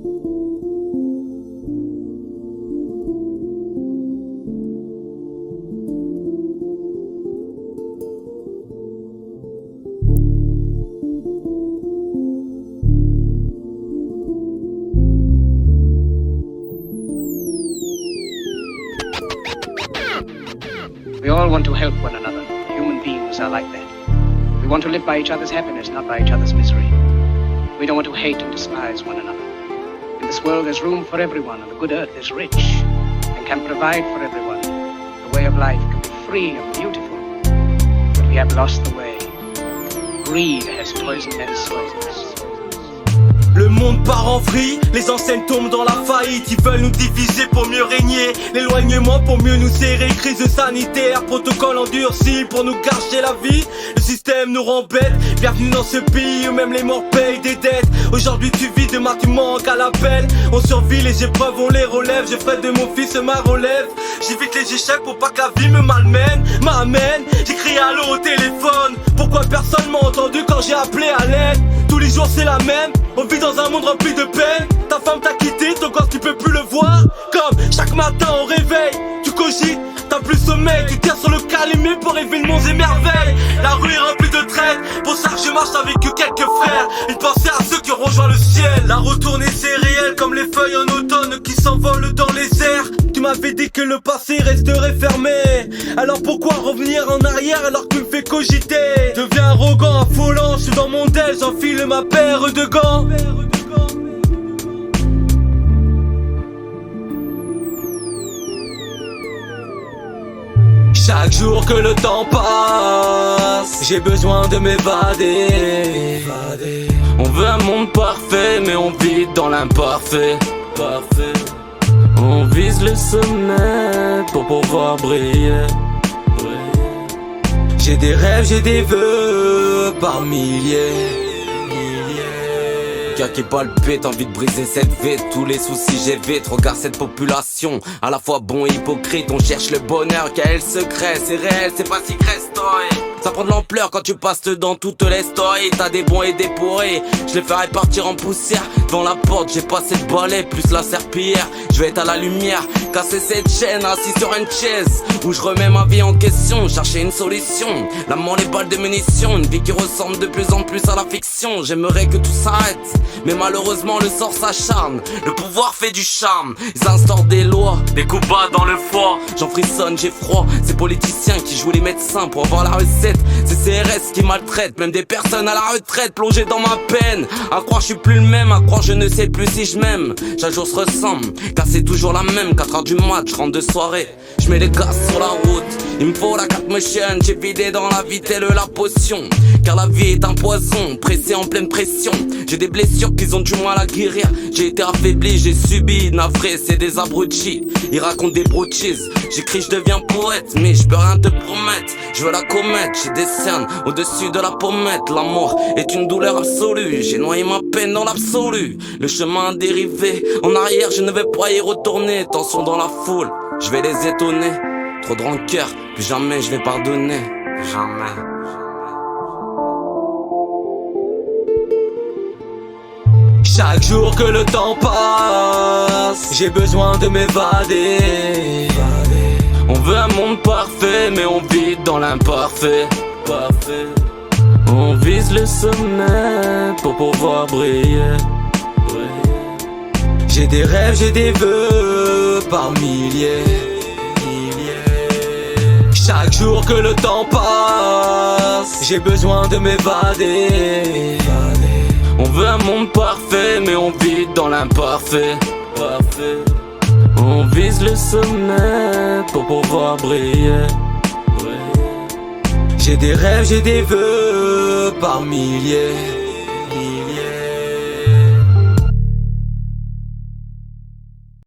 We all want to help one another. Human beings are like that. We want to live by each other's happiness, not by each other's misery. We don't want to hate and despise one another. In this world there's room for everyone, and the good earth is rich and can provide for everyone. The way of life can be free and beautiful, but we have lost the way. Greed has poisoned men's souls. Le monde part en vrille, les enseignes tombent dans la faillite. Ils veulent nous diviser pour mieux régner, l'éloignement pour mieux nous serrer. Crise sanitaire, protocole endurci pour nous gâcher la vie. Le système nous rend bêtes, bienvenue dans ce pays où même les morts payent des dettes. Aujourd'hui tu vis, demain tu manques à l'appel. On survit, les épreuves on les relève. Je ferai de mon fils ma relève. J'évite les échecs pour pas que la vie me malmène, m'amène. J'écris allô au téléphone, pourquoi personne m'a entendu quand j'ai appelé à l'aide. Tous les jours c'est la même, on vit dans un monde rempli de peine. Ta femme t'a quitté, ton gosse tu peux plus le voir. Comme chaque matin au réveil, tu cogites, t'as plus sommeil. Tu tires sur le calumet pour rêver de monts et merveilles. La rue est remplie de traîtres, pour ça que je marche avec quelques frères. Une pensée à ceux qui ont rejoint le ciel. La retournée c'est réel comme les feuilles en automne qui s'envolent dans les airs. Tu m'avais dit que le passé resterait fermé, alors pourquoi revenir en arrière alors que tu me fais cogiter. Deviens arrogant, affolant, je suis dans mon déj, j'enfile ma paire de gants. Chaque jour que le temps passe, j'ai besoin de m'évader. On veut un monde parfait, mais on vit dans l'imparfait. On vise le sommet pour pouvoir briller. J'ai des rêves, j'ai des vœux par milliers. Cœur qui palpite, envie de briser cette vitre. Tous les soucis j'évite, regarde cette population à la fois bon et hypocrite. On cherche le bonheur car elle secret, c'est réel, c'est pas secret story. Ça prend de l'ampleur quand tu passes dans toutes les stories. T'as des bons et des pourris, je les ferai partir en poussière. Devant la porte j'ai passé le balai plus la serpillière. Je vais être à la lumière, casser cette chaîne assis sur une chaise où je remets ma vie en question, chercher une solution. L'amour, les balles de munitions, une vie qui ressemble de plus en plus à la fiction. J'aimerais que tout s'arrête, mais malheureusement le sort s'acharne. Le pouvoir fait du charme, ils instaurent des lois, des coups bas dans le foie. J'en frissonne, j'ai froid, ces politiciens qui jouent les médecins pour avoir la recette. Ces CRS qui maltraitent, même des personnes à la retraite plongées dans ma peine. À croire je suis plus le même, à croire je ne sais plus si je m'aime. Chaque jour se ressemble, car c'est toujours la même. 4h du mat, je rentre de soirée, je mets les gaz sur la route. Il me faut la carte motion, j'ai vidé dans la vie telle la potion. Car la vie est un poison, pressé en pleine pression. J'ai des blessures qu'ils ont du mal à guérir. J'ai été affaibli, j'ai subi, navré, c'est des abrutis. Ils racontent des broaches, j'écris, je deviens poète. Mais je peux rien te promettre, je veux la commettre. J'ai des cernes au-dessus de la pommette. L'amour est une douleur absolue, j'ai noyé ma peine dans l'absolu. Le chemin a dérivé, en arrière je ne vais pas y retourner. Tension dans la foule, je vais les étonner. Trop de rancœur, plus jamais je vais pardonner. Plus jamais. Chaque jour que le temps passe, j'ai besoin de m'évader. On veut un monde parfait, mais on vit dans l'imparfait. On vise le sommet pour pouvoir briller. J'ai des rêves, j'ai des vœux par milliers. Chaque jour que le temps passe, j'ai besoin de m'évader. On veut un monde parfait, mais on vit dans l'imparfait. On vise le sommet pour pouvoir briller. J'ai des rêves, j'ai des vœux par milliers.